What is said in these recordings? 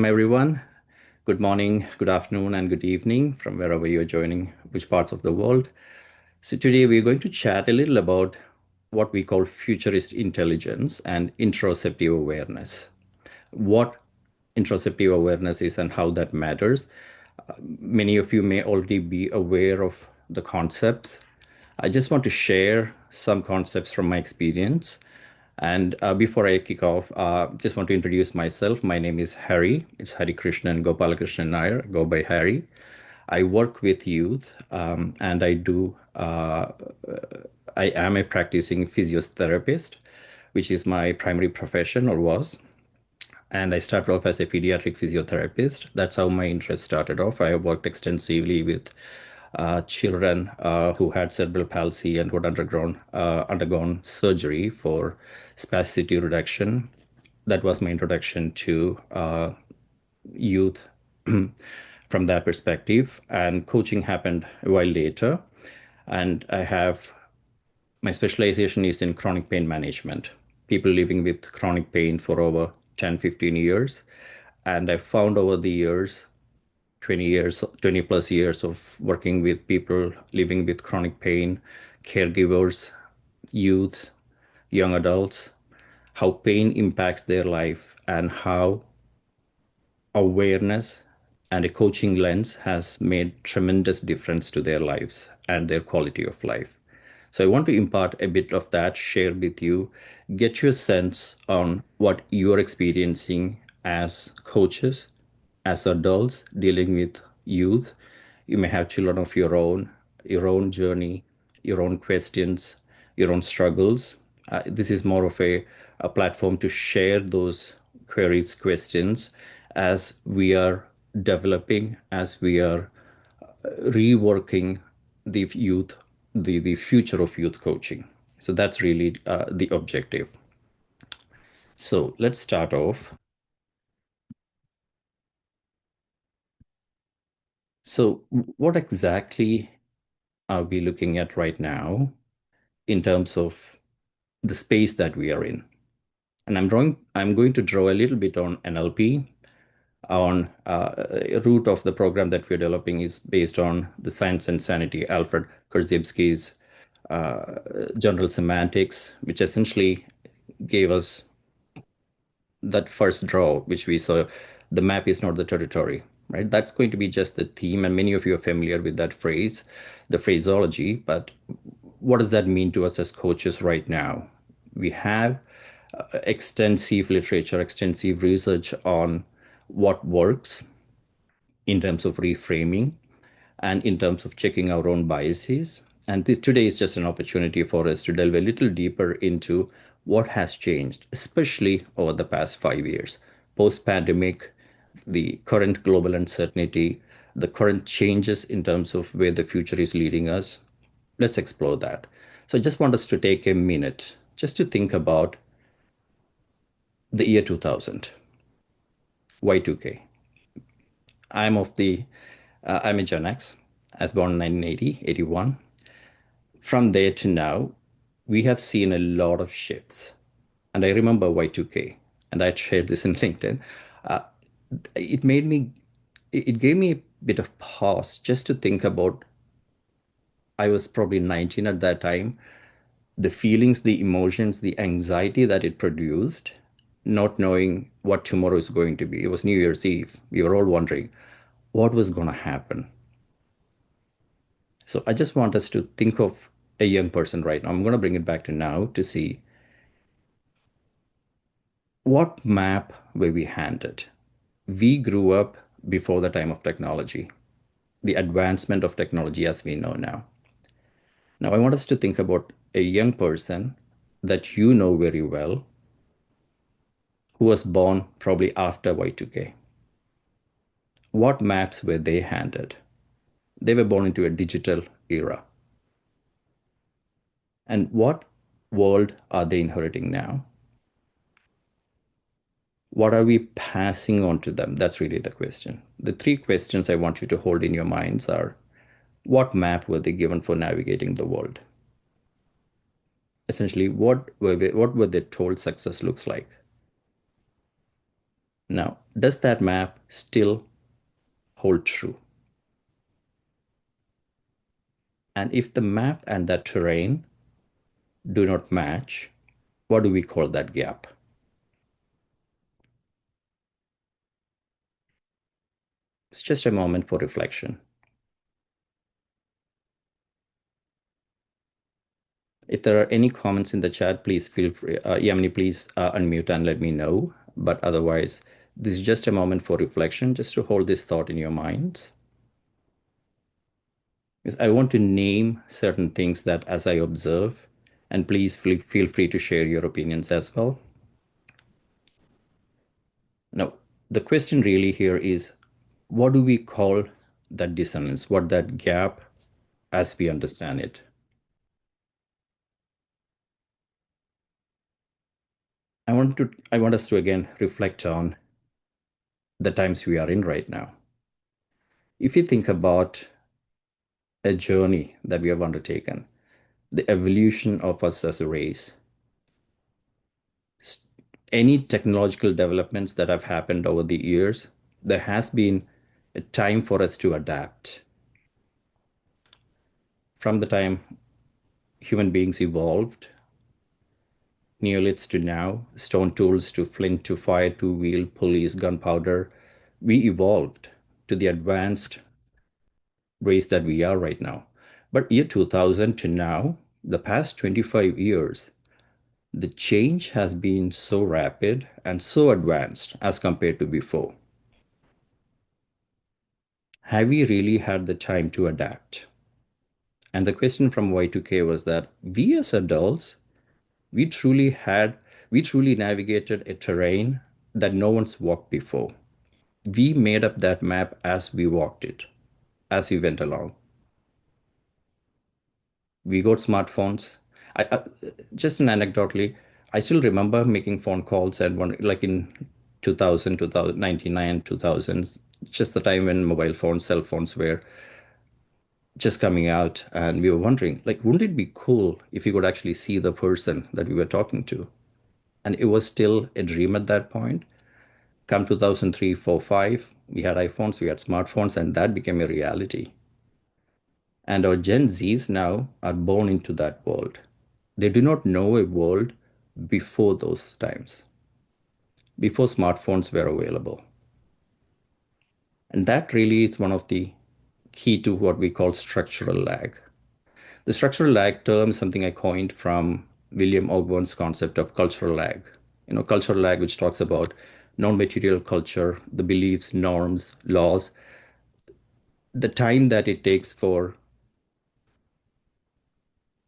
everyone. Good morning, good afternoon, and good evening from wherever you're joining, which parts of the world. So, today we're going to chat a little about what we call futurist intelligence and interoceptive awareness. What interoceptive awareness is and how that matters. Many of you may already be aware of the concepts. I just want to share some concepts from my experience. And before I kick off, just want to introduce myself. My name is Hari. It's Hari Krishnan Gopalakrishnan Nair. I go by Hari. I work with youth, and I am a practicing physiotherapist, which is my primary profession or was. And I started off as a pediatric physiotherapist. That's how my interest started off. I worked extensively with children who had cerebral palsy and who had undergone surgery for spasticity reduction. That was my introduction to youth from that perspective. And coaching happened a while later. And my specialization is in chronic pain management, people living with chronic pain for over 10, 15 years. And I found over the years, 20 plus years of working with people living with chronic pain, caregivers, youth, young adults, how pain impacts their life and how awareness and a coaching lens has made tremendous difference to their lives and their quality of life. So I want to impart a bit of that, share with you, get your sense on what you're experiencing as coaches, as adults dealing with youth. You may have children of your own journey, your own questions, your own struggles. This is more of a platform to share those queries, questions as we are developing, as we are reworking the youth, the future of youth coaching. So that's really the objective. So let's start off. So what exactly are we looking at right now in terms of the space that we are in? And I'm going to draw a little bit on NLP. On a root of the program that we're developing is based on the Science and Sanity, Alfred Korzybski's general semantics, which essentially gave us that first draw, which we saw, the map is not the territory, right? That's going to be just the theme, and many of you are familiar with that phrase, the phraseology. But what does that mean to us as coaches right now? We have extensive literature, extensive research on what works in terms of reframing and in terms of checking our own biases. And this today is just an opportunity for us to delve a little deeper into what has changed, especially over the past 5 years, post pandemic, the current global uncertainty, the current changes in terms of where the future is leading us. Let's explore that. So I just want us to take a minute just to think about the year 2000, Y2K. I'm of the, I'm a Gen X. I was born in 1980, 81. From there to now, we have seen a lot of shifts. And I remember Y2K, and I shared this in LinkedIn. Uh, it made me, it gave me a bit of pause just to think about. I was probably 19 at that time. The feelings, the emotions, the anxiety that it produced, not knowing what tomorrow is going to be. It was New Year's Eve. We were all wondering what was going to happen. So I just want us to think of a young person right now. I'm going to bring it back to now to see what map were we handed. We grew up before the time of technology, the advancement of technology as we know now. Now, I want us to think about a young person that you know very well who was born probably after Y2K. What maps were they handed? They were born into a digital era. And what world are they inheriting now? What are we passing on to them? That's really the question. The three questions I want you to hold in your minds are: what map were they given for navigating the world? Essentially, what were they told success looks like? Now, does that map still hold true? And if the map and that terrain do not match, what do we call that gap? It's just a moment for reflection. If there are any comments in the chat, please feel free. Yamini, please unmute and let me know. But otherwise, this is just a moment for reflection, just to hold this thought in your mind. Because I want to name certain things that as I observe, and please feel free to share your opinions as well. Now, the question really here is, what do we call that dissonance? What that gap as we understand it? I want us to again reflect on the times we are in right now. If you think about a journey that we have undertaken, the evolution of us as a race, any technological developments that have happened over the years, there has been a time for us to adapt. From the time human beings evolved, Neoliths to now, stone tools to flint to fire to wheel, pulleys, gunpowder, we evolved to the advanced race that we are right now. But year 2000 to now, the past 25 years, the change has been so rapid and so advanced as compared to before. Have we really had the time to adapt? And the question from Y2K was that we as adults, we truly had, we truly navigated a terrain that no one's walked before. We made up that map as we walked it, as we went along. We got smartphones. Just an anecdotally, I still remember making phone calls and one like in 2000, 2099, 2000s, just the time when mobile phones, cell phones were just coming out, and we were wondering, like, wouldn't it be cool if you could actually see the person that we were talking to? And it was still a dream at that point. Come 2003, 4, 5, we had iPhones, we had smartphones, and that became a reality. And our Gen Zs now are born into that world. They do not know a world before those times, before smartphones were available. And that really is one of the key to what we call structural lag. The structural lag term is something I coined from William Ogborn's concept of cultural lag. Cultural lag, which talks about non-material culture, the beliefs, norms, laws, the time that it takes for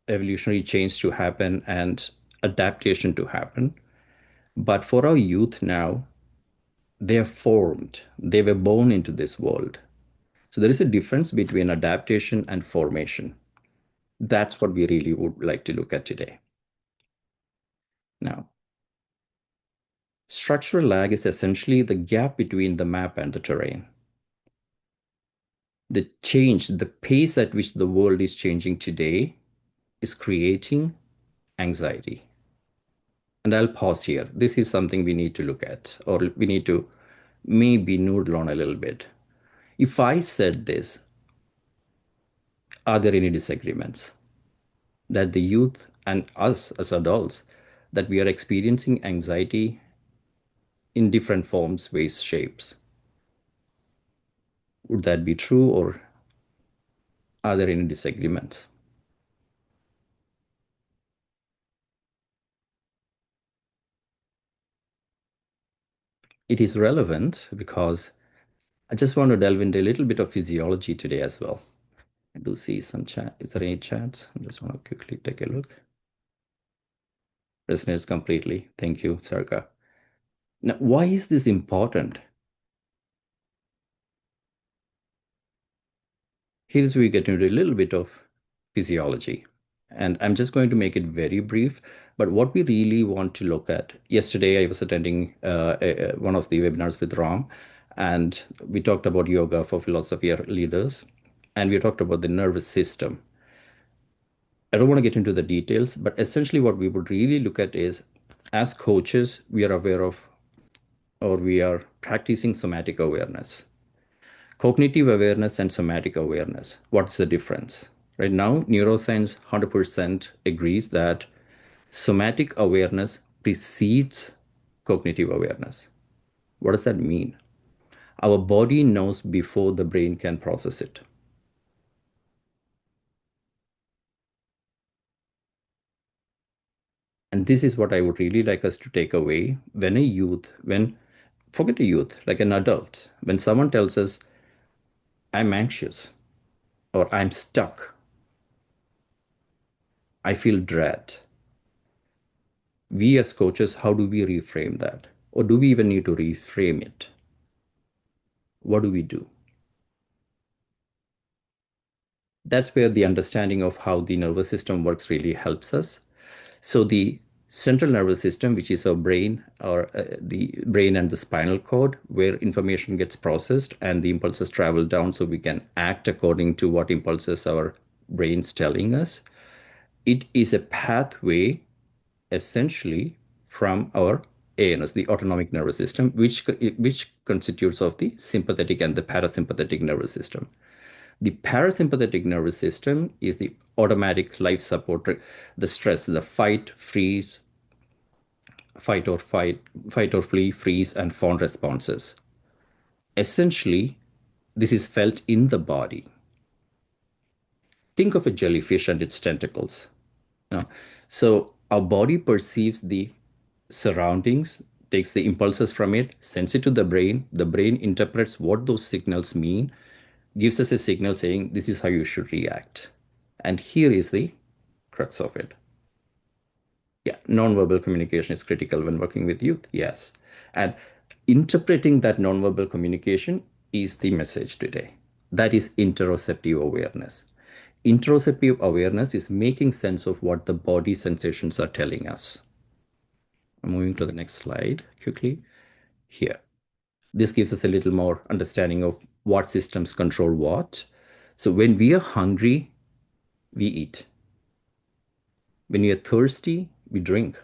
evolutionary change to happen and adaptation to happen. But for our youth now, they are formed, they were born into this world. So there is a difference between adaptation and formation. That's what we really would like to look at today. Now, structural lag is essentially the gap between the map and the terrain. The change, the pace at which the world is changing today is creating anxiety. And I'll pause here. This is something we need to look at, or we need to maybe noodle on a little bit. If I said this, are there any disagreements that the youth and us as adults, that we are experiencing anxiety in different forms, ways, shapes? Would that be true, or are there any disagreements? It is relevant because I just want to delve into a little bit of physiology today as well. I do see some chat. Is there any chats? I just want to quickly take a look. Resonates completely. Thank you, Sarka. Now, why is this important? Here's where we get into a little bit of physiology. And I'm just going to make it very brief. But what we really want to look at, yesterday I was attending one of the webinars with Ram, and we talked about yoga for philosophy leaders, and we talked about the nervous system. I don't want to get into the details, but essentially what we would really look at is, as coaches, we are aware of or we are practicing somatic awareness. Cognitive awareness and somatic awareness. What's the difference? Right now, neuroscience 100% agrees that somatic awareness precedes cognitive awareness. What does that mean? Our body knows before the brain can process it. And this is what I would really like us to take away when a youth, forget a youth, like an adult, when someone tells us, I'm anxious or I'm stuck, I feel dread. We as coaches, how do we reframe that? Or do we even need to reframe it? What do we do? That's where the understanding of how the nervous system works really helps us. So the central nervous system, which is our brain or the brain and the spinal cord, where information gets processed and the impulses travel down so we can act according to what impulses our brain's telling us. It is a pathway essentially from our ANS, the autonomic nervous system, which constitutes of the sympathetic and the parasympathetic nervous system. The parasympathetic nervous system is the automatic life support, the stress, the fight or flee, freeze, and fawn responses. Essentially, this is felt in the body. Think of a jellyfish and its tentacles. You know, so our body perceives the surroundings, takes the impulses from it, sends it to the brain. The brain interprets what those signals mean, gives us a signal saying this is how you should react. And here is the crux of it. Yeah, nonverbal communication is critical when working with youth. Yes. And interpreting that nonverbal communication is the message today. That is interoceptive awareness. Interoceptive awareness is making sense of what the body sensations are telling us. I'm moving to the next slide quickly here. This gives us a little more understanding of what systems control what. So when we are hungry, we eat. When we are thirsty, we drink.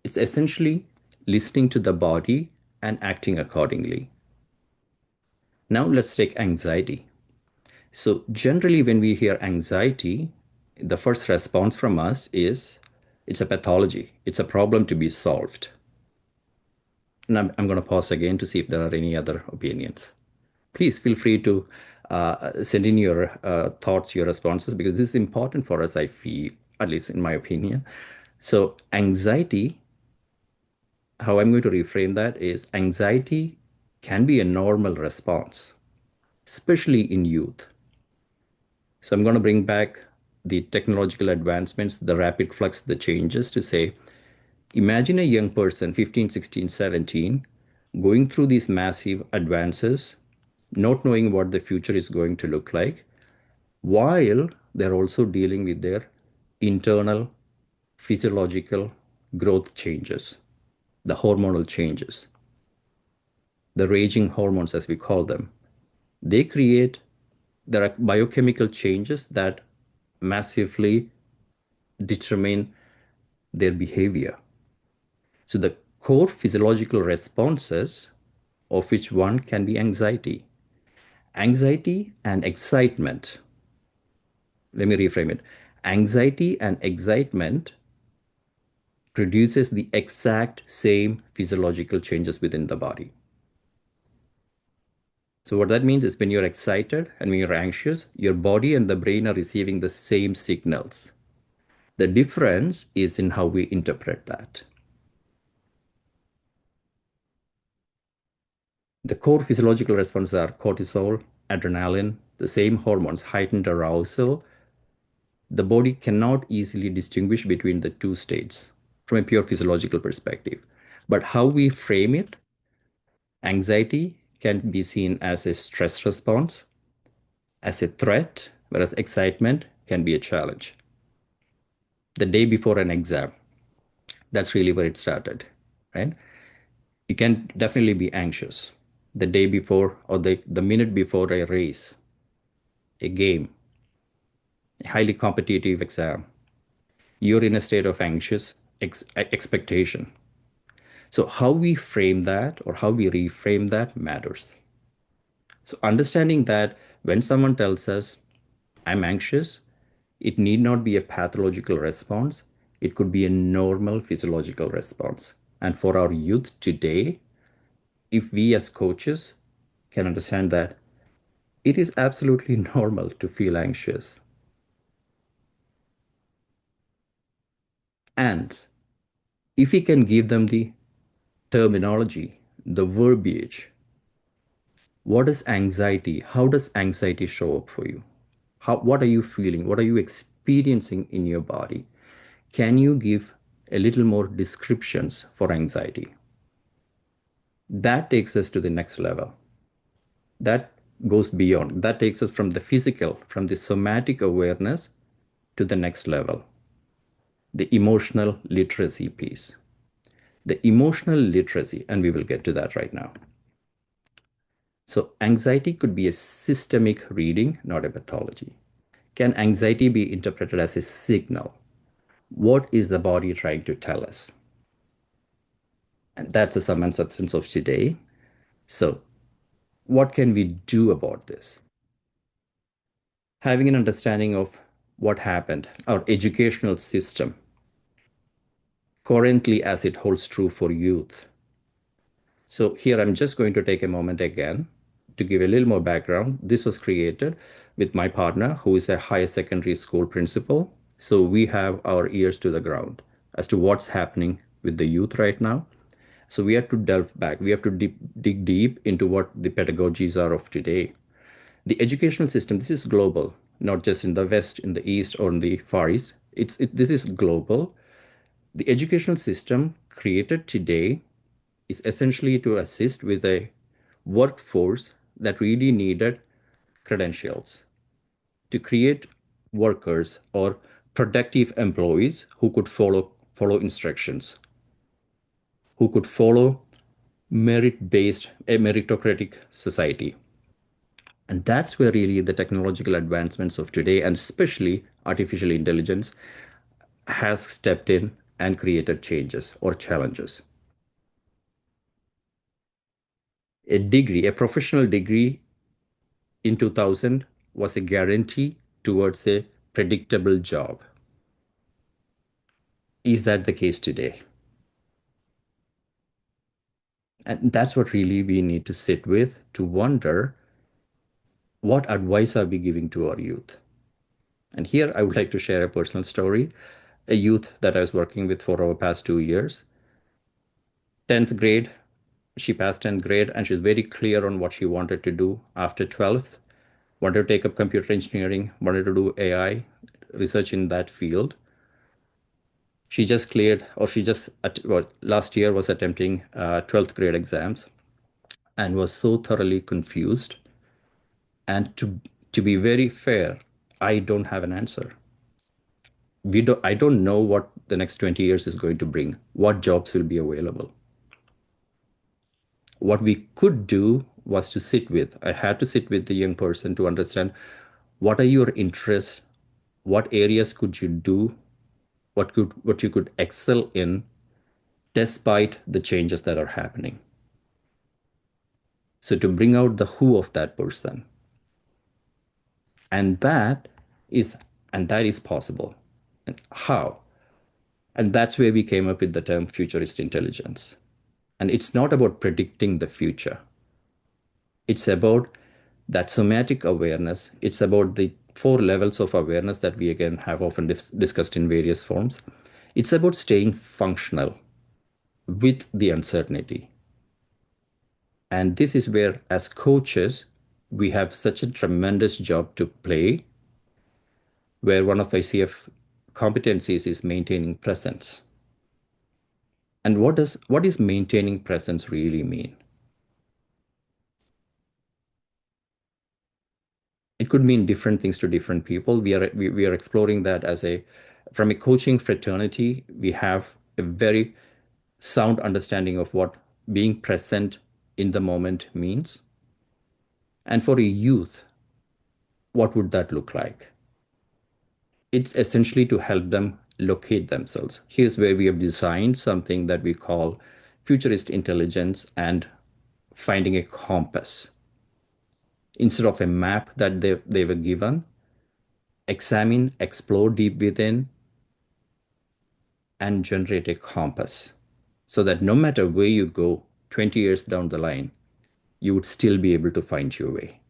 It's essentially listening to the body and acting accordingly. Now let's take anxiety. So generally when we hear anxiety, the first response from us is it's a pathology. It's a problem to be solved. And I'm going to pause again to see if there are any other opinions. Please feel free to send in your thoughts, your responses, because this is important for us, I feel, at least in my opinion. So anxiety, how I'm going to reframe that is anxiety can be a normal response, especially in youth. So I'm going to bring back the technological advancements, the rapid flux, the changes to say, imagine a young person, 15, 16, 17, going through these massive advances, not knowing what the future is going to look like, while they're also dealing with their internal physiological growth changes, the hormonal changes, the raging hormones, as we call them. They create, there are biochemical changes that massively determine their behavior. So the core physiological responses, of which one can be anxiety. Anxiety and excitement. Let me reframe it. Anxiety and excitement produces the exact same physiological changes within the body. So what that means is when you're excited and when you're anxious, your body and the brain are receiving the same signals. The difference is in how we interpret that. The core physiological responses are cortisol, adrenaline, the same hormones, heightened arousal. The body cannot easily distinguish between the two states from a pure physiological perspective. But how we frame it, anxiety can be seen as a stress response, as a threat, whereas excitement can be a challenge. The day before an exam, that's really where it started, right? You can definitely be anxious the day before or the minute before a race, a game, a highly competitive exam. You're in a state of anxious expectation. So how we frame that or how we reframe that matters. So understanding that when someone tells us, I'm anxious, it need not be a pathological response. It could be a normal physiological response. And for our youth today, if we as coaches can understand that it is absolutely normal to feel anxious. And if we can give them the terminology, the verbiage, what is anxiety? How does anxiety show up for you? What are you feeling? What are you experiencing in your body? Can you give a little more descriptions for anxiety? That takes us to the next level. That goes beyond. That takes us from the physical, from the somatic awareness to the next level, the emotional literacy piece. The emotional literacy, and we will get to that right now. So, anxiety could be a systemic reading, not a pathology. Can anxiety be interpreted as a signal? What is the body trying to tell us? And that's the sum and substance of today. So, what can we do about this? Having an understanding of what happened, our educational system, currently as it holds true for youth. So, here I'm just going to take a moment again to give a little more background. This was created with my partner, who is a higher secondary school principal. So, we have our ears to the ground as to what's happening with the youth right now. So we have to delve back. We have to dig deep into what the pedagogies are of today. The educational system, this is global, not just in the West, in the East, or in the Far East. This is global. The educational system created today is essentially to assist with a workforce that really needed credentials to create workers or productive employees who could follow instructions, who could follow merit-based, a meritocratic society. And that's where really the technological advancements of today, and especially artificial intelligence, has stepped in and created changes or challenges. A professional degree in 2000 was a guarantee towards a predictable job. Is that the case today? And that's what really we need to sit with to wonder, what advice are we giving to our youth? And here I would like to share a personal story. A youth that I was working with for over past 2 years, 10th grade, she passed 10th grade and she's very clear on what she wanted to do after 12th, wanted to take up computer engineering, wanted to do AI research in that field. She just cleared, or she just, well, last year was attempting 12th grade exams and was so thoroughly confused. And to be very fair, I don't have an answer. I don't know what the next 20 years is going to bring, what jobs will be available. What we could do was to sit with, I had to sit with the young person to understand, what are your interests, what areas could you do, what you could excel in despite the changes that are happening. So to bring out the who of that person. And that is and that is possible. And how? And that's where we came up with the term futurist intelligence. And it's not about predicting the future. It's about that somatic awareness. It's about the four levels of awareness that we again have often discussed in various forms. It's about staying functional with the uncertainty. And this is where, as coaches, we have such a tremendous job to play, where one of ICF competencies is maintaining presence. And what is maintaining presence really mean? It could mean different things to different people. We are exploring that as a from a coaching fraternity. We have a very sound understanding of what being present in the moment means. And for a youth, what would that look like? It's essentially to help them locate themselves. Here's where we have designed something that we call futurist intelligence and finding a compass. Instead of a map that they were given, examine, explore deep within, and generate a compass so that no matter where you go 20 years down the line, you would still be able to find your way.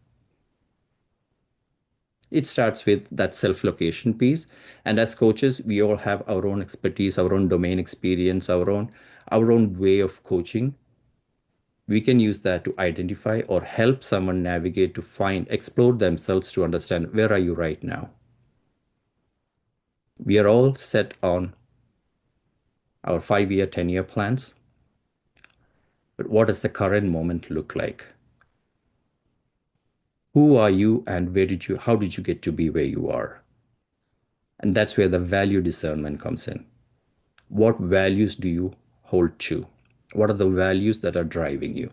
It starts with that self-location piece. And as coaches, we all have our own expertise, our own domain experience, our own way of coaching. We can use that to identify or help someone navigate to find, explore themselves to understand where are you right now. We are all set on our 5-year, 10-year plans. But what does the current moment look like? Who are you and how did you get to be where you are? And that's where the value discernment comes in. What values do you hold to? What are the values that are driving you?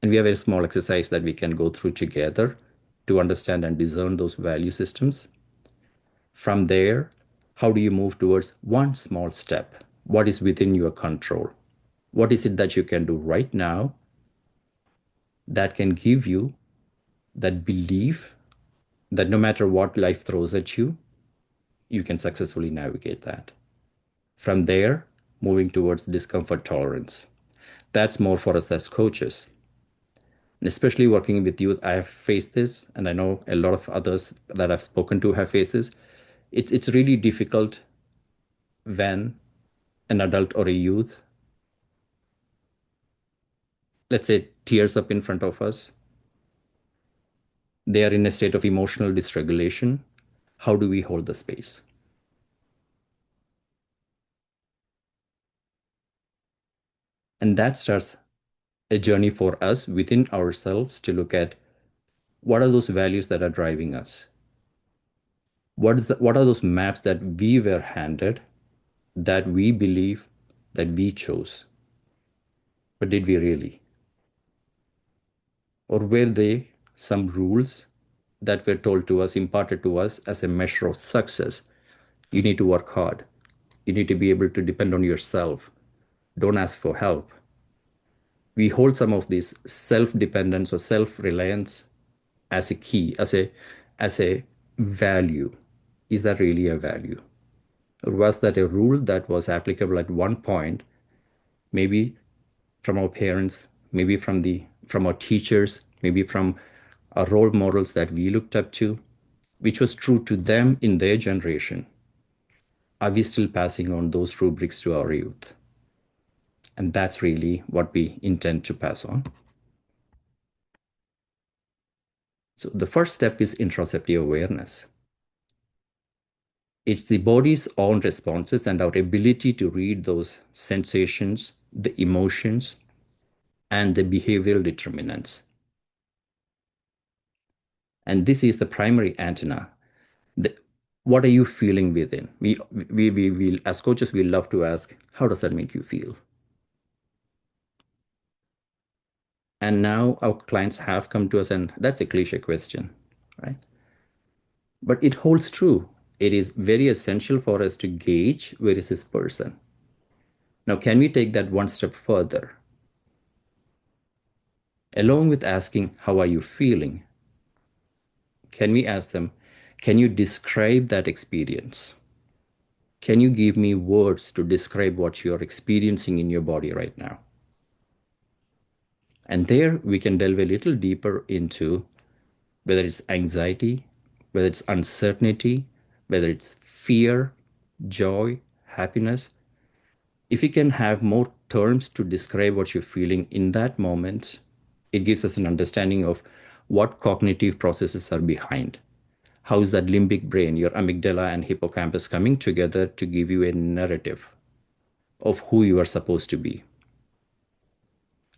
And we have a small exercise that we can go through together to understand and discern those value systems. From there, how do you move towards one small step? What is within your control? What is it that you can do right now that can give you that belief that no matter what life throws at you, you can successfully navigate that? From there, moving towards discomfort tolerance. That's more for us as coaches. And especially working with youth, I have faced this, and I know a lot of others that I've spoken to have faced this. It's really difficult when an adult or a youth, let's say, tears up in front of us. They are in a state of emotional dysregulation. How do we hold the space? And that starts a journey for us within ourselves to look at what are those values that are driving us? What are those maps that we were handed that we believe that we chose? But did we really? Or were they some rules that were told to us, imparted to us as a measure of success? You need to work hard. You need to be able to depend on yourself. Don't ask for help. We hold some of these self-dependence or self-reliance as a key, as a value. Is that really a value? Or was that a rule that was applicable at one point, maybe from our parents, maybe from our teachers, maybe from our role models that we looked up to, which was true to them in their generation? Are we still passing on those rubrics to our youth? And that's really what we intend to pass on. So the first step is interoceptive awareness. It's the body's own responses and our ability to read those sensations, the emotions, and the behavioral determinants. And this is the primary antenna. What are you feeling within? We as coaches, we love to ask, how does that make you feel? And now our clients have come to us, and that's a cliche question, right? But it holds true. It is very essential for us to gauge where is this person. Now, can we take that one step further? Along with asking, how are you feeling? Can we ask them, can you describe that experience? Can you give me words to describe what you're experiencing in your body right now? And there we can delve a little deeper into whether it's anxiety, whether it's uncertainty, whether it's fear, joy, happiness. If we can have more terms to describe what you're feeling in that moment, it gives us an understanding of what cognitive processes are behind. How is that limbic brain, your amygdala and hippocampus, coming together to give you a narrative of who you are supposed to be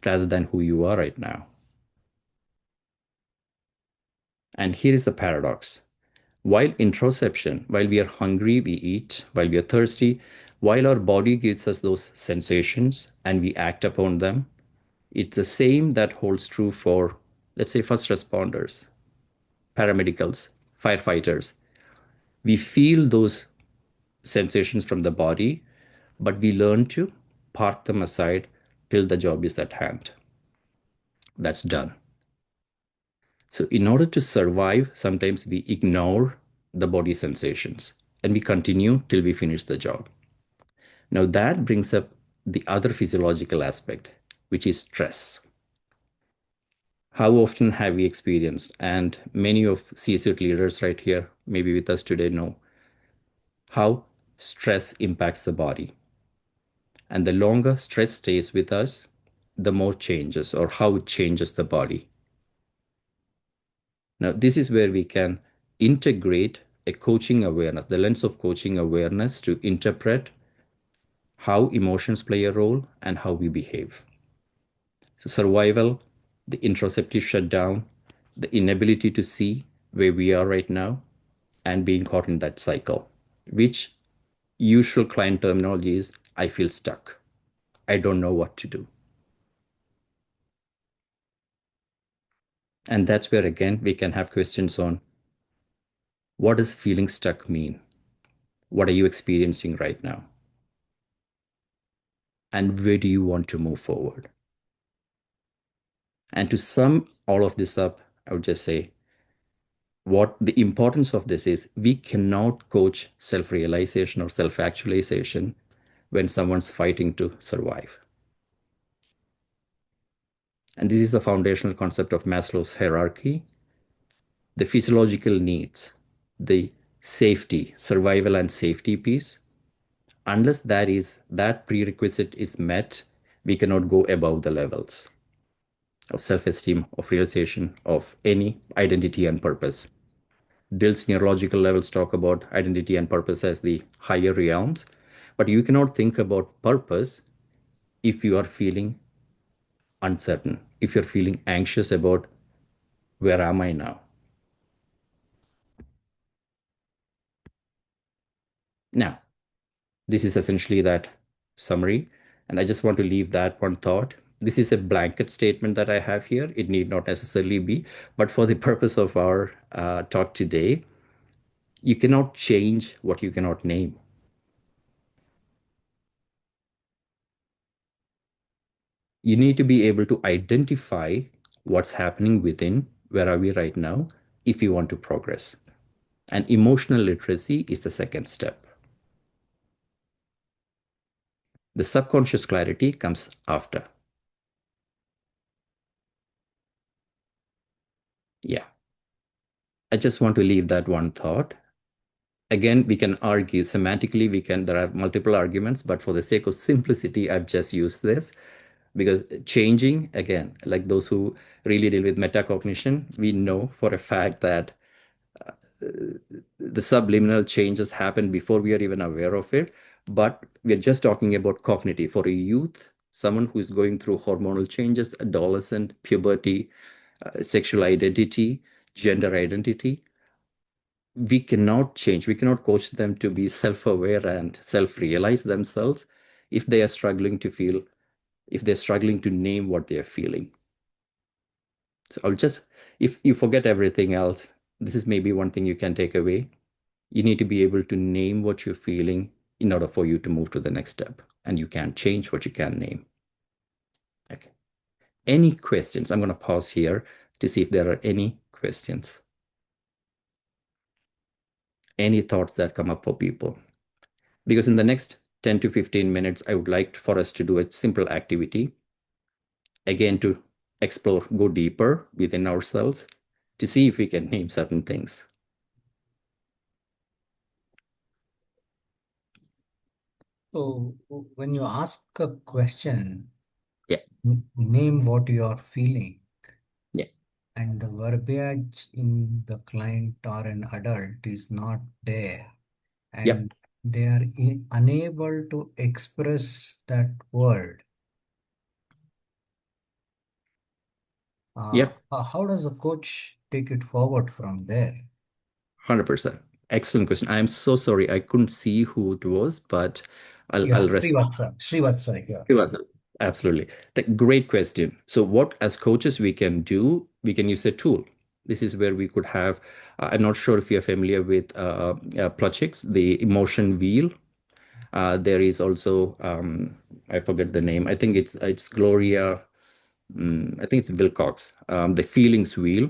rather than who you are right now? And here is the paradox. While interoception, while we are hungry, we eat. While we are thirsty, while our body gives us those sensations and we act upon them, it's the same that holds true for, let's say, first responders, paramedicals, firefighters. We feel those sensations from the body, but we learn to park them aside, till the job is at hand. That's done. So in order to survive, sometimes we ignore the body sensations and we continue till we finish the job. Now that brings up the other physiological aspect, which is stress. How often have we experienced, and many of C-suite leaders right here, maybe with us today, know how stress impacts the body. And the longer stress stays with us, the more changes or how it changes the body. Now, this is where we can integrate a coaching awareness, the lens of coaching awareness to interpret how emotions play a role and how we behave. So, survival, the interoceptive shutdown, the inability to see where we are right now, and being caught in that cycle, which usual client terminology is I feel stuck. I don't know what to do. And that's where, again, we can have questions on what does feeling stuck mean? What are you experiencing right now? And where do you want to move forward? And to sum all of this up, I would just say what the importance of this is we cannot coach self realization or self actualization when someone's fighting to survive. And this is the foundational concept of Maslow's hierarchy. The physiological needs, the safety, survival and safety piece, unless that prerequisite is met, we cannot go above the levels of self-esteem, of realization, of any identity and purpose. Dill's neurological levels talk about identity and purpose as the higher realms, but you cannot think about purpose if you are feeling uncertain, if you're feeling anxious about where am I now? Now, this is essentially that summary. And I just want to leave that one thought. This is a blanket statement that I have here. It need not necessarily be, but for the purpose of our talk today, you cannot change what you cannot name. You need to be able to identify what's happening within, where are we right now, if you want to progress. And emotional literacy is the second step. The subconscious clarity comes after. Yeah. I just want to leave that one thought. Again, we can argue semantically, there are multiple arguments, but for the sake of simplicity, I've just used this because changing, again, like those who really deal with metacognition, we know for a fact that the subliminal changes happen before we are even aware of it. But we're just talking about cognitive. For a youth, someone who is going through hormonal changes, adolescent, puberty, sexual identity, gender identity, we cannot change, we cannot coach them to be self-aware and self-realize themselves if they are struggling to feel, if they're struggling to name what they're feeling. So I'll just, if you forget everything else, this is maybe one thing you can take away. You need to be able to name what you're feeling in order for you to move to the next step. And you can't change what you can name. Okay. Any questions? I'm going to pause here to see if there are any questions. Any thoughts that come up for people? Because in the next 10 to 15 minutes, I would like for us to do a simple activity, again, to explore, go deeper within ourselves to see if we can name certain things. So when you ask a question, Yeah. Name what you are feeling. Yeah. And the verbiage in the client or an adult is not there. Yep. And they are unable to express that word. Yep. How does a coach take it forward from there? 100%. Excellent question. I'm so sorry. I couldn't see who it was, but Yeah, I'll rest. Srivatsa, yeah. Absolutely. Great question. So what as coaches we can do, we can use a tool. This is where we could have, I'm not sure if you're familiar with Plutchik's, the emotion wheel. There is also I forget the name. I think it's Gloria. I think it's Wilcox, the feelings wheel.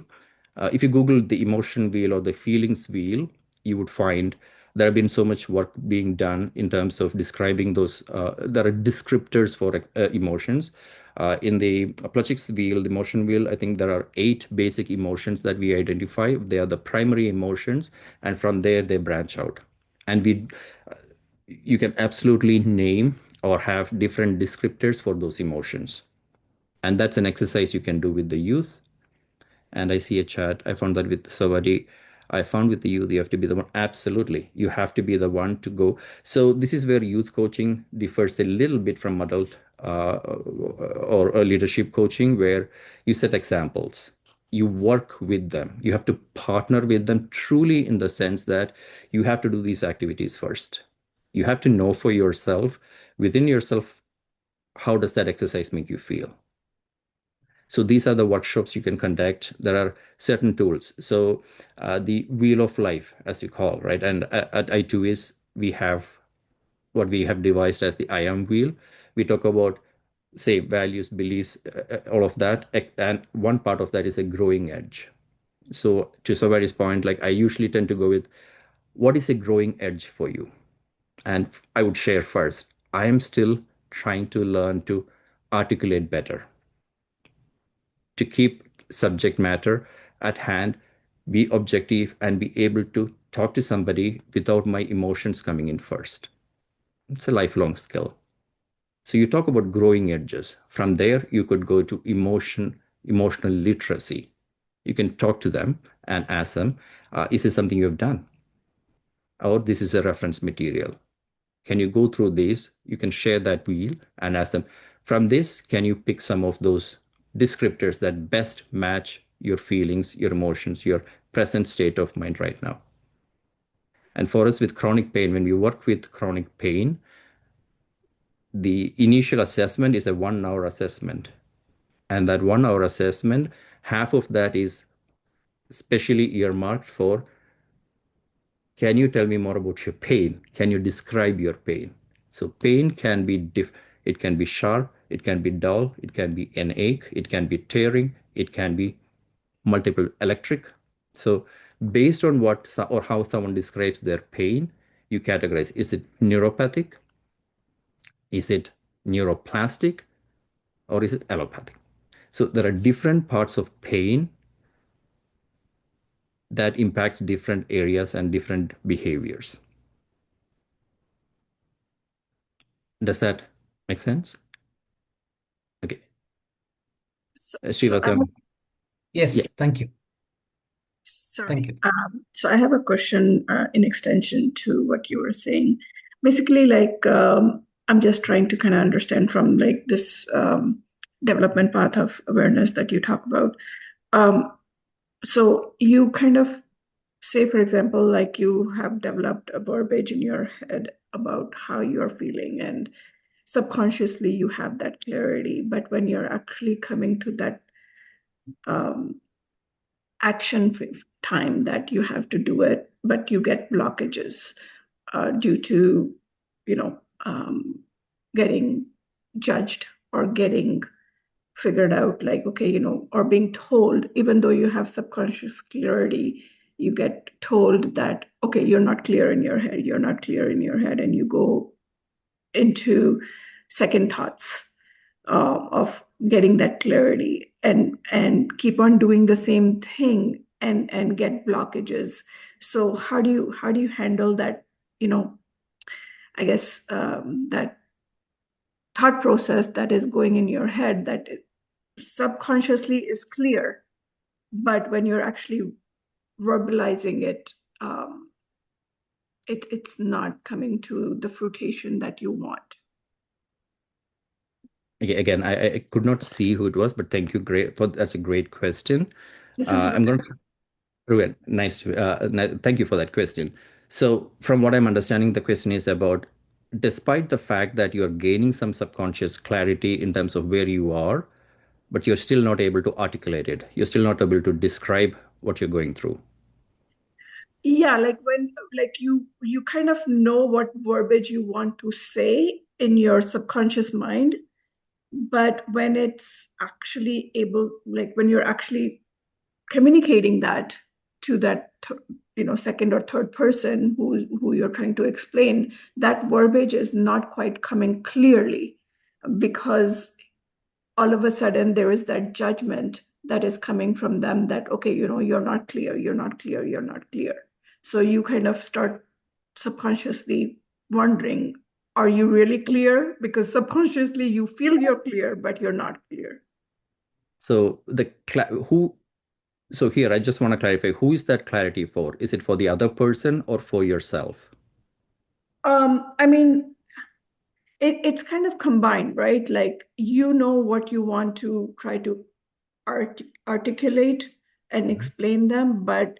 If you Google the emotion wheel or the feelings wheel, you would find there have been so much work being done in terms of describing those. There are descriptors for emotions. In the Plutchik's wheel, the emotion wheel, I think there are 8 basic emotions that we identify. They are the primary emotions, and from there they branch out. And you can absolutely name or have different descriptors for those emotions. And that's an exercise you can do with the youth. And I see a chat. I found that with Savari. I found with the youth, you have to be the one. Absolutely. You have to be the one to go. So this is where youth coaching differs a little bit from adult or leadership coaching, where you set examples. You work with them. You have to partner with them truly in the sense that you have to do these activities first. You have to know for yourself, within yourself, how does that exercise make you feel? So these are the workshops you can conduct. There are certain tools. So the wheel of life, as you call, right? And at I2is, we have what we have devised as the I am wheel. We talk about, say, values, beliefs, all of that. And one part of that is a growing edge. So to Savari's point, like I usually tend to go with what is a growing edge for you? And I would share first, I am still trying to learn to articulate better, to keep subject matter at hand, be objective, and be able to talk to somebody without my emotions coming in first. It's a lifelong skill. So you talk about growing edges. From there, you could go to emotional literacy. You can talk to them and ask them, is this something you have done? Or this is a reference material. Can you go through this? You can share that wheel and ask them, from this, can you pick some of those descriptors that best match your feelings, your emotions, your present state of mind right now? And for us with chronic pain, when we work with chronic pain, the initial assessment is a 1 hour assessment. And that 1 hour assessment, half of that is specially earmarked for, can you tell me more about your pain? Can you describe your pain? So pain can be it can be sharp, it can be dull, it can be an ache, it can be tearing, it can be multiple electric. So based on what or how someone describes their pain, you categorize, is it neuropathic? Is it neuroplastic? Or is it allopathic? So there are different parts of pain that impacts different areas and different behaviors. Does that make sense? Okay. So I have, Srivatham. Yeah. Yes, thank you. Thank sorry. you. So I have a question in extension to what you were saying. Basically, like I'm just trying to kind of understand from like this development path of awareness that you talk about. Um, so you kind of say, for example, like you have developed a verbiage in your head about how you're feeling, and subconsciously you have that clarity. But when you're actually coming to that um, action time that you have to do it, but you get blockages due to, you know, getting judged or getting figured out, like, okay, you know, or being told, even though you have subconscious clarity, you get told that, okay, you're not clear in your head, you're not clear in your head, and you go into second thoughts of getting that clarity and keep on doing the same thing and get blockages. So how do you handle that, you know, I guess that thought process that is going in your head that subconsciously is clear, but when you're actually verbalizing it, it's not coming to the fruition that you want. Again, I could not see who it was, but thank you. Great. That's a great question. This is I'm going to Ruben, nice. Thank you for that question. So, from what I'm understanding, the question is about, despite the fact that you're gaining some subconscious clarity in terms of where you are, but you're still not able to articulate it. You're still not able to describe what you're going through. Yeah, like when you kind of know what verbiage you want to say in your subconscious mind, but when it's actually able, like when you're actually communicating that to that second or third person who you're trying to explain, that verbiage is not quite coming clearly, because all of a sudden there is that judgment that is coming from them that, okay, you're not clear, you're not clear, you're not clear. So you kind of start subconsciously wondering, are you really clear? Because subconsciously you feel you're clear, but you're not clear. So so here I just want to clarify, who is that clarity for? Is it for the other person or for yourself? I mean, it's kind of combined, right? Like, what you want to try to articulate and explain them, but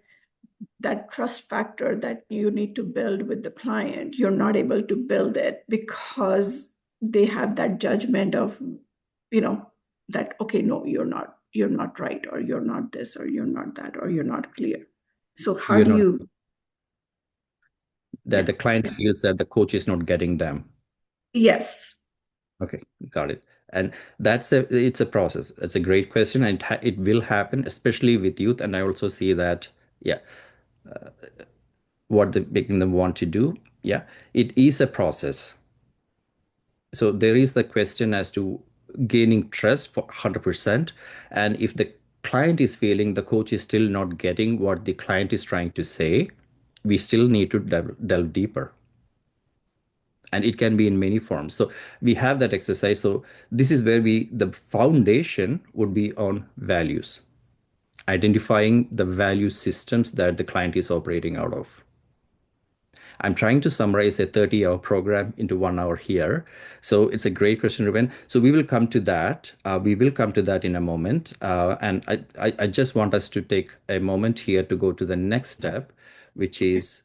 that trust factor that you need to build with the client, you're not able to build it because they have that judgment of, that, okay, no, you're not right, or you're not this, or you're not that, or you're not clear. So how You're do not, you, that yeah, the client feels that the coach is not getting them. yes. Okay, got it. And it's a process. It's a great question, and it will happen, especially with youth. And I also see that, yeah, what the making them want to do. Yeah, it is a process. So there is the question as to gaining trust for 100%. And if the client is feeling the coach is still not getting what the client is trying to say, we still need to delve deeper. And it can be in many forms. So we have that exercise. So this is where the foundation would be on values, identifying the value systems that the client is operating out of. I'm trying to summarize a 30-hour program into 1 hour here. So it's a great question, Ruben. So we will come to that. We will come to that in a moment. And I just want us to take a moment here to go to the next step, which is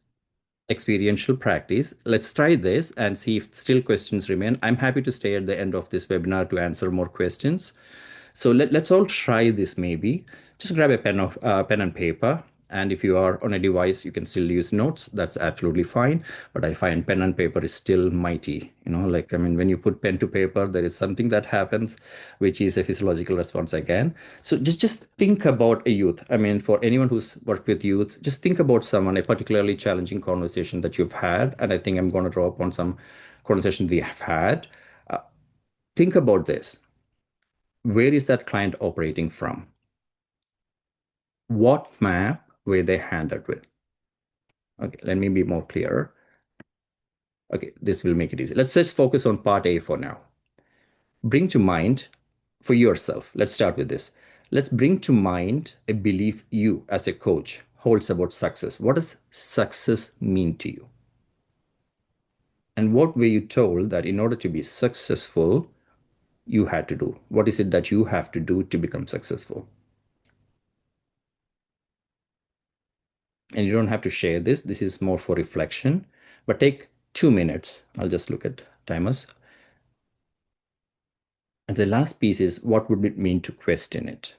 experiential practice. Let's try this and see if still questions remain. I'm happy to stay at the end of this webinar to answer more questions. So let's all try this maybe. Just grab a pen and paper. And if you are on a device, you can still use notes. That's absolutely fine. But I find pen and paper is still mighty. Like, I mean, when you put pen to paper, there is something that happens, which is a physiological response again. So just think about a youth. I mean, for anyone who's worked with youth, just think about someone, a particularly challenging conversation that you've had. And I think I'm going to draw upon some conversations we have had. Uh, think about this. Where is that client operating from? What map were they handled with? Okay, let me be more clear. Okay, this will make it easy. Let's just focus on part A for now. Bring to mind for yourself. Let's start with this. Let's bring to mind a belief you as a coach holds about success. What does success mean to you? And what were you told that in order to be successful, you had to do? What is it that you have to do to become successful? And you don't have to share this. This is more for reflection, but take 2 minutes. I'll just look at timers. And the last piece is, what would it mean to question it?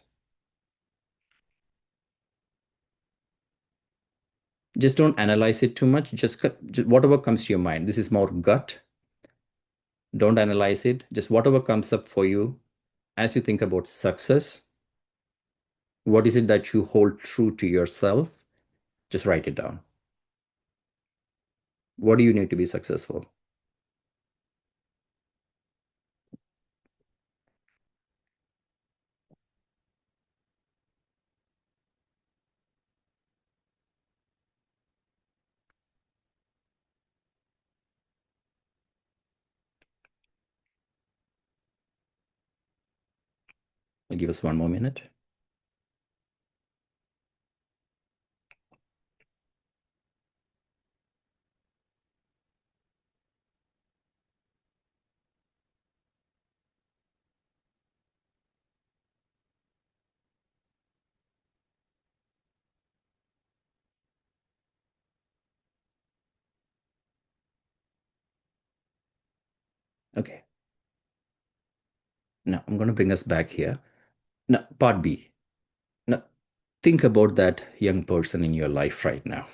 Just don't analyze it too much. Just whatever comes to your mind. This is more gut. Don't analyze it. Just whatever comes up for you as you think about success. What is it that you hold true to yourself? Just write it down. What do you need to be successful? I'll give us 1 more minute. Okay. Now I'm going to bring us back here. Now, part B. Now, think about that young person in your life right now.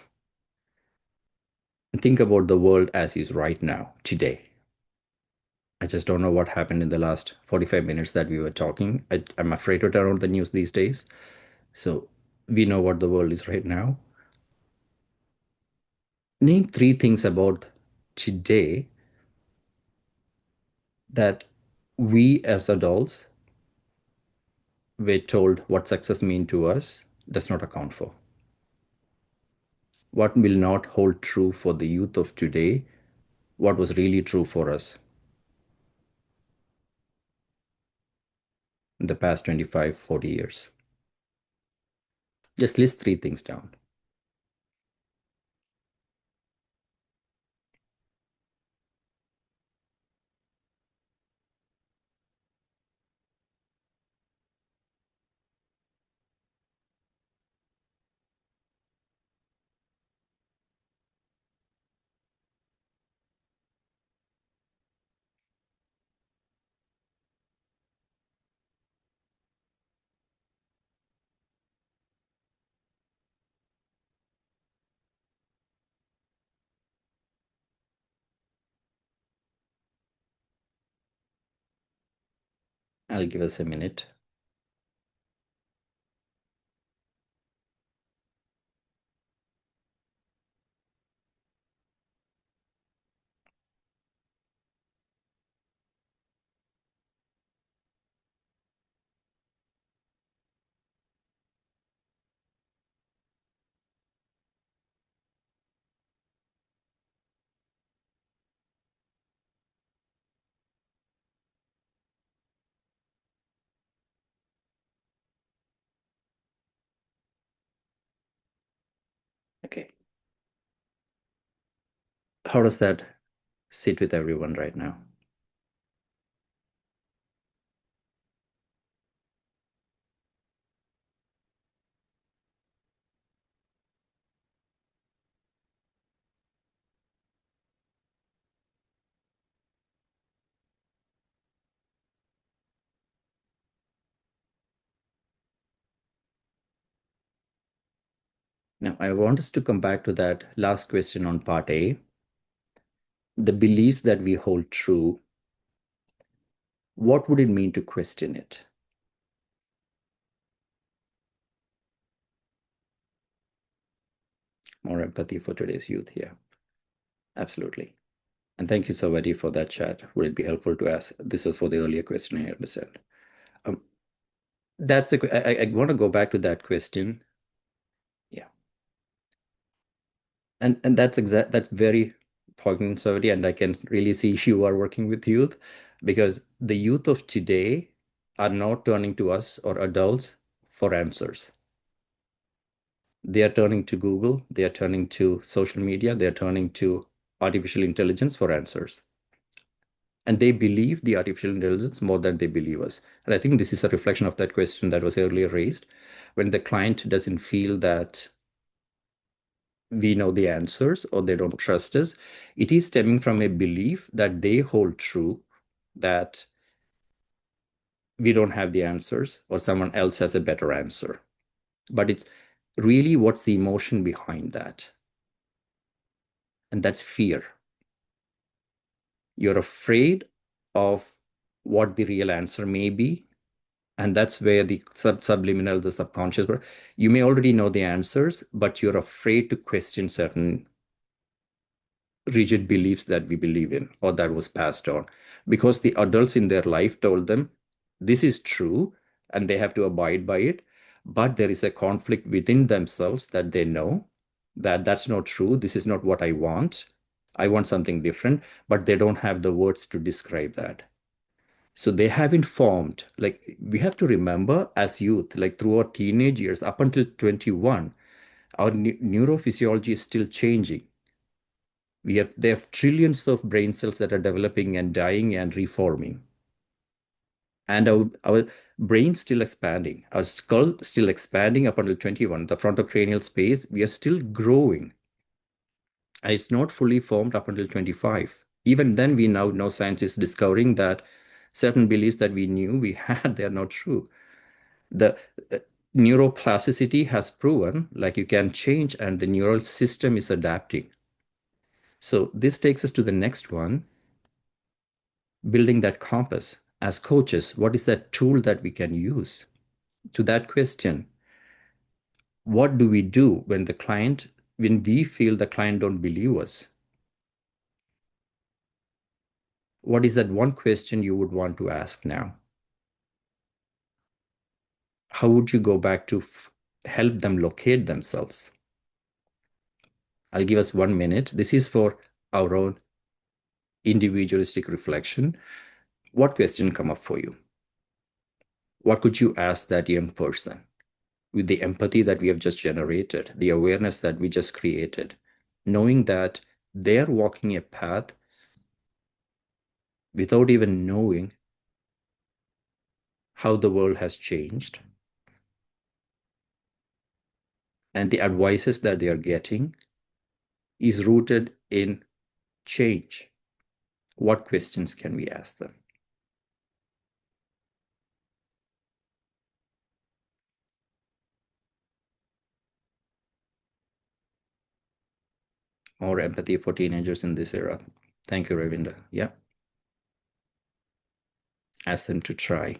And think about the world as is right now, today. I just don't know what happened in the last 45 minutes that we were talking. I'm afraid to turn on the news these days. So we know what the world is right now. Name 3 things about today that we as adults were told what success means to us does not account for. What will not hold true for the youth of today, what was really true for us in the past 25, 40 years. Just list 3 things down. I'll give us a minute. Okay. How does that sit with everyone right now? Now, I want us to come back to that last question on part A. The beliefs that we hold true, what would it mean to question it? More empathy for today's youth here. Absolutely. And thank you, Savadi, for that chat. Would it be helpful to ask? This was for the earlier question I understand. That's the. I want to go back to that question. Yeah, and that's very poignant, Savadi, and I can really see you are working with youth, because the youth of today are not turning to us or adults for answers. They are turning to Google. They are turning to social media. They are turning to artificial intelligence for answers. And they believe the artificial intelligence more than they believe us. And I think this is a reflection of that question that was earlier raised. When the client doesn't feel that we know the answers or they don't trust us, it is stemming from a belief that they hold true, that we don't have the answers or someone else has a better answer. But it's really what's the emotion behind that? And that's fear. You're afraid of what the real answer may be. And that's where the subliminal, the subconscious, you may already know the answers, but you're afraid to question certain rigid beliefs that we believe in or that was passed on, because the adults in their life told them this is true and they have to abide by it. But there is a conflict within themselves that they know that that's not true. This is not what I want. I want something different, but they don't have the words to describe that. So they haven't formed, like we have to remember as youth, like through our teenage years up until 21, our neurophysiology is still changing. There have trillions of brain cells that are developing and dying and reforming. And our brain still expanding, our skull still expanding up until 21, the frontocranial space, we are still growing. And it's not fully formed up until 25. Even then, we now know science is discovering that certain beliefs that we knew we had, they're not true. The neuroplasticity has proven like you can change and the neural system is adapting. So this takes us to the next one, building that compass. As coaches, what is that tool that we can use? To that question, what do we do when we feel the client don't believe us? What is that one question you would want to ask now? How would you go back to help them locate themselves? I'll give us 1 minute. This is for our own individualistic reflection. What question come up for you? What could you ask that young person with the empathy that we have just generated, the awareness that we just created, knowing that they're walking a path without even knowing how the world has changed, and the advices that they are getting is rooted in change? What questions can we ask them? More empathy for teenagers in this era. Thank you, Ravinda. Yeah. Ask them to try.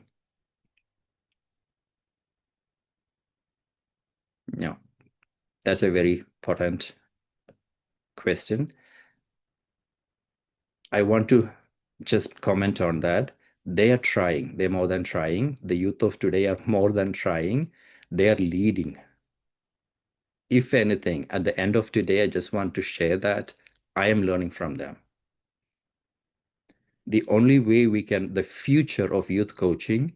Yeah, that's a very potent question. I want to just comment on that. They are trying. They're more than trying. The youth of today are more than trying. They are leading. If anything, at the end of today, I just want to share that I am learning from them. The only way the future of youth coaching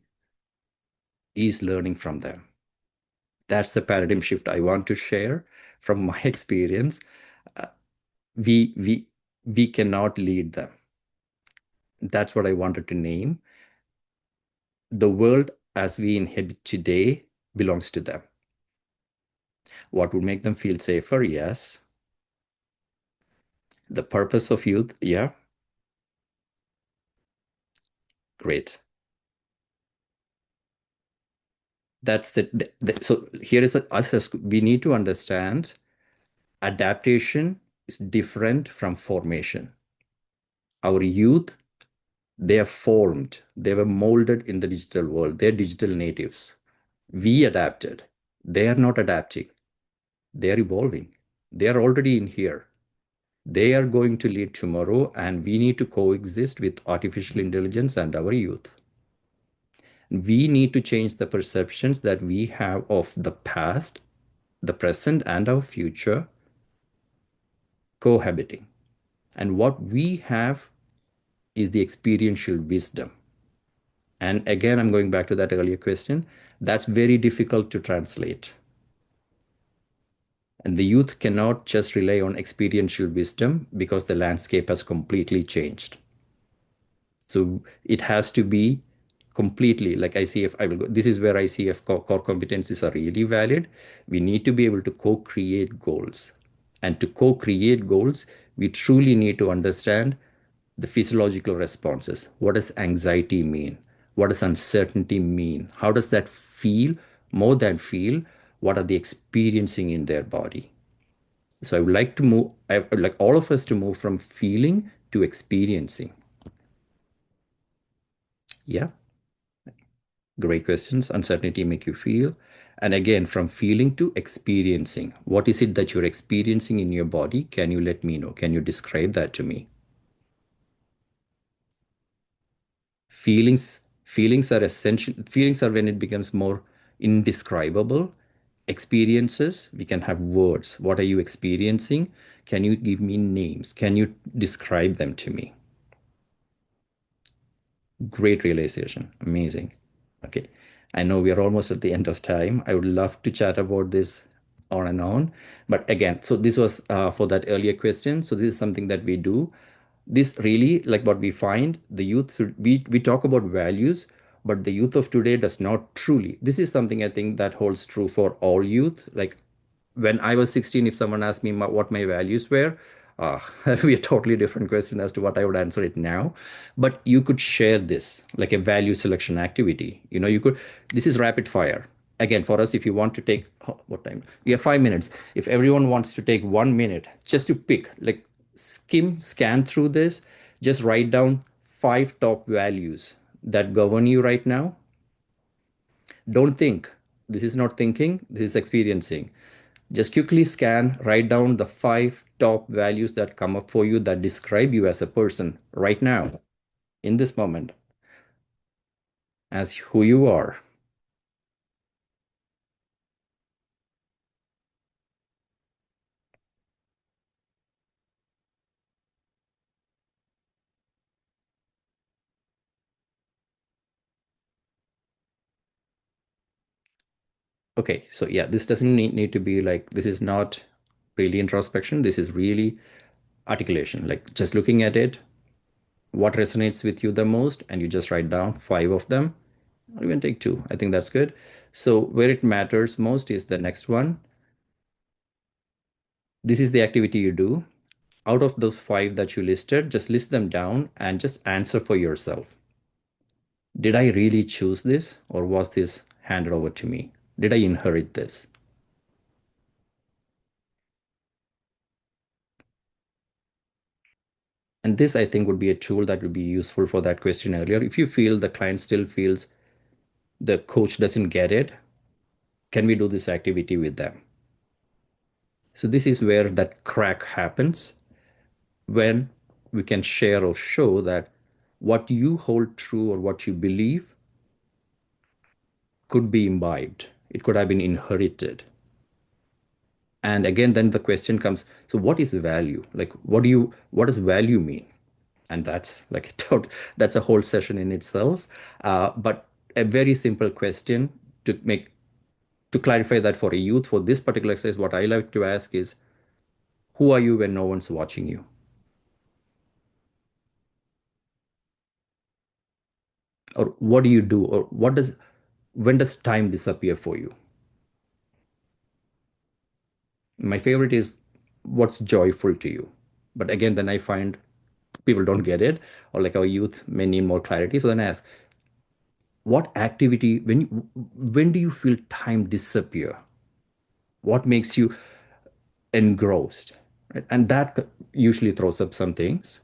is learning from them. That's the paradigm shift I want to share from my experience. We cannot lead them. That's what I wanted to name. The world as we inhabit today belongs to them. What would make them feel safer? Yes. The purpose of youth? Yeah. Great. That's so here is us as we need to understand adaptation is different from formation. Our youth, they are formed, they were molded in the digital world, they're digital natives. We adapted. They are not adapting. They are evolving. They are already in here. They are going to lead tomorrow, and we need to coexist with artificial intelligence and our youth. We need to change the perceptions that we have of the past, the present, and our future cohabiting. And what we have is the experiential wisdom. And again, I'm going back to that earlier question. That's very difficult to translate. And the youth cannot just rely on experiential wisdom because the landscape has completely changed. So it has to be completely like ICF. This is where ICF core competencies are really valid. We need to be able to co-create goals. And to co-create goals, we truly need to understand the physiological responses. What does anxiety mean? What does uncertainty mean? How does that feel? More than feel, what are they experiencing in their body? So I would like to move, I would like all of us to move from feeling to experiencing. Yeah. Great questions. Uncertainty make you feel. And again, from feeling to experiencing. What is it that you're experiencing in your body? Can you let me know? Can you describe that to me? Feelings are essential. Feelings are when it becomes more indescribable. Experiences, we can have words. What are you experiencing? Can you give me names? Can you describe them to me? Great realization. Amazing. Okay. I know we are almost at the end of time. I would love to chat about this on and on. But again, so this was for that earlier question. So this is something that we do. This really, like what we find, the youth, we talk about values, but the youth of today does not truly. This is something I think that holds true for all youth. Like when I was 16, if someone asked me what my values were, that would be a totally different question as to what I would answer it now. But you could share this like a value selection activity. This is rapid fire. Again, for us, if you want to take, what time? We have 5 minutes. If everyone wants to take 1 minute just to pick, like scan through this, just write down 5 top values that govern you right now. Don't think. This is not thinking, this is experiencing. Just quickly scan, write down the 5 top values that come up for you that describe you as a person right now, in this moment, as who you are. Okay, so yeah, this doesn't need to be like, this is not really introspection. This is really articulation, like just looking at it, what resonates with you the most, and you just write down 5 of them, or even take 2. I think that's good. So where it matters most is the next one. This is the activity you do. Out of those 5 that you listed, just list them down and just answer for yourself. Did I really choose this, or was this handed over to me? Did I inherit this? And this, I think, would be a tool that would be useful for that question earlier. If you feel the client still feels the coach doesn't get it, can we do this activity with them? So this is where that crack happens, when we can share or show that what you hold true or what you believe could be imbibed. It could have been inherited. And again, then the question comes, so what is value? Like, what does value mean? And that's like, that's a whole session in itself. But a very simple question to clarify that for a youth, for this particular exercise, what I like to ask is, who are you when no one's watching you? Or what do you do? Or when does time disappear for you? My favorite is, what's joyful to you? But again, then I find people don't get it, or like our youth may need more clarity. So then I ask, what activity, when do you feel time disappear? What makes you engrossed? Right? And that usually throws up some things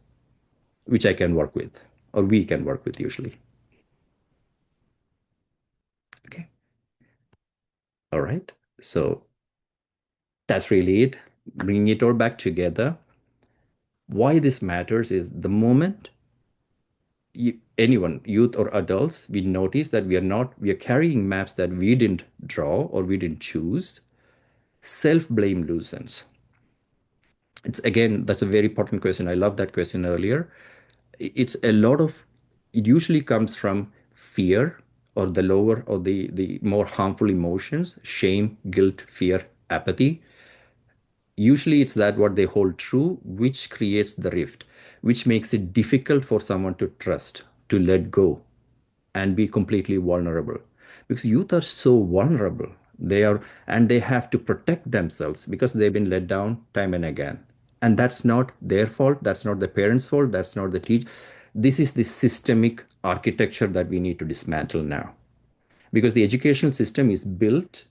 which I can work with, or we can work with usually. Okay. All right. So that's really it. Bringing it all back together. Why this matters is, the moment anyone, youth or adults, we notice that we are carrying maps that we didn't draw or we didn't choose, self-blame loosens. It's, again, that's a very important question. I love that question earlier. It's a lot of, it usually comes from fear, or the lower or the more harmful emotions, shame, guilt, fear, apathy. Usually it's that what they hold true, which creates the rift, which makes it difficult for someone to trust, to let go, and be completely vulnerable. Because youth are so vulnerable. And they have to protect themselves because they've been let down time and again. And that's not their fault. That's not the parents' fault. That's not the teacher. This is the systemic architecture that we need to dismantle now. Because the educational system is built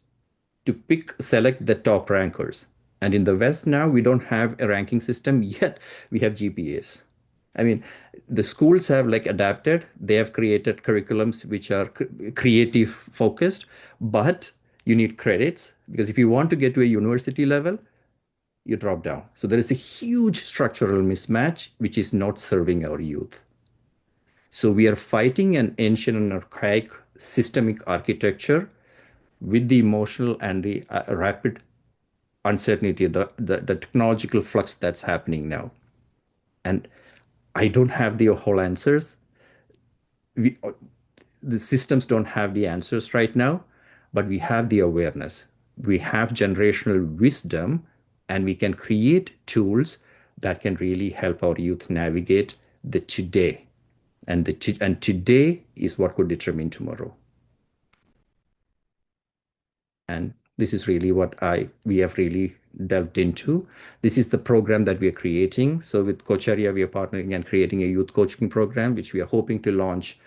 to select the top rankers. And in the West now, we don't have a ranking system, yet we have GPAs. I mean, the schools have like adapted, they have created curriculums which are creative focused, but you need credits, because if you want to get to a university level, you drop down. So there is a huge structural mismatch which is not serving our youth. So we are fighting an ancient and archaic systemic architecture with the emotional and the rapid uncertainty, the technological flux that's happening now. And I don't have the whole answers. We, the systems don't have the answers right now, but we have the awareness. We have generational wisdom, and we can create tools that can really help our youth navigate the today. And today is what could determine tomorrow. And this is really what we have really delved into. This is the program that we are creating. So with Coacharya, we are partnering and creating a youth coaching program, which we are hoping to launch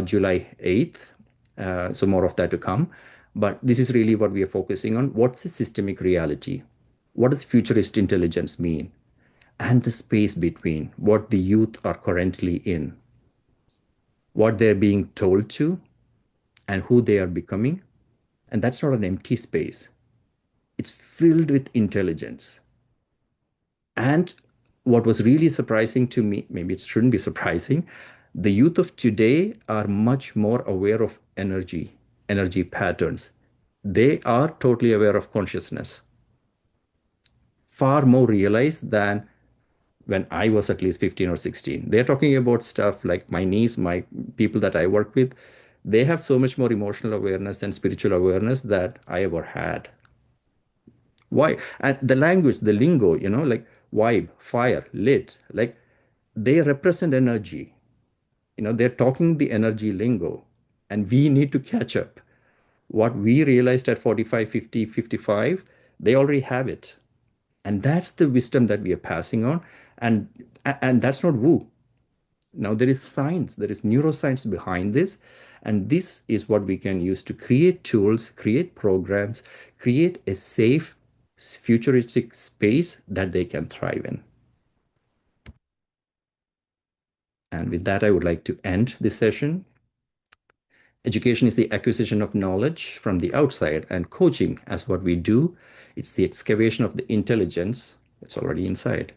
July 8th. So more of that to come. But this is really what we are focusing on. What's the systemic reality? What does futurist intelligence mean? and the space between what the youth are currently in, what they're being told to, and who they are becoming. And that's not an empty space, it's filled with intelligence. And what was really surprising to me, maybe it shouldn't be surprising, the youth of today are much more aware of energy patterns. They are totally aware of consciousness, far more realized than when I was at least 15 or 16. They're talking about stuff like my niece, my people that I work with. They have so much more emotional awareness and spiritual awareness that I ever had. Why? And the language, the lingo, like vibe, fire, lit, like they represent energy. They're talking the energy lingo, and we need to catch up. What we realized at 45, 50, 55, they already have it. And that's the wisdom that we are passing on. And and that's not woo. Now there is science, there is neuroscience behind this. And this is what we can use to create tools, create programs, create a safe, futuristic space that they can thrive in. And with that, I would like to end this session. Education is the acquisition of knowledge from the outside, and coaching, as what we do, it's the excavation of the intelligence that's already inside.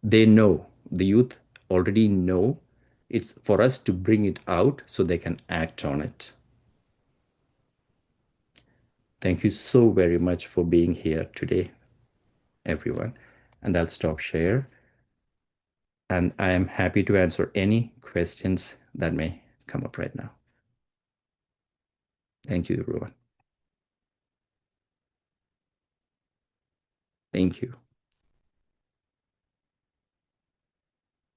They know, the youth already know. It's for us to bring it out so they can act on it. Thank you so very much for being here today, everyone. And I'll stop share. And I am happy to answer any questions that may come up right now. Thank you, everyone. Thank you.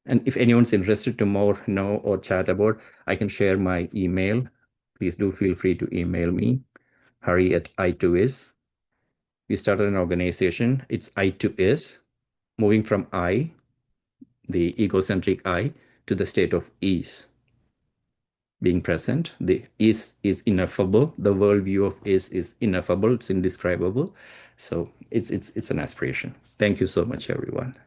And if anyone's interested to more know or chat about, I can share my email. Please do feel free to email me, Hari at I2is. We started an organization. It's I2is, moving from I, the egocentric I, to the state of ease. Being present, the is ineffable. The worldview of is ineffable. It's indescribable. So it's an aspiration. Thank you so much, everyone.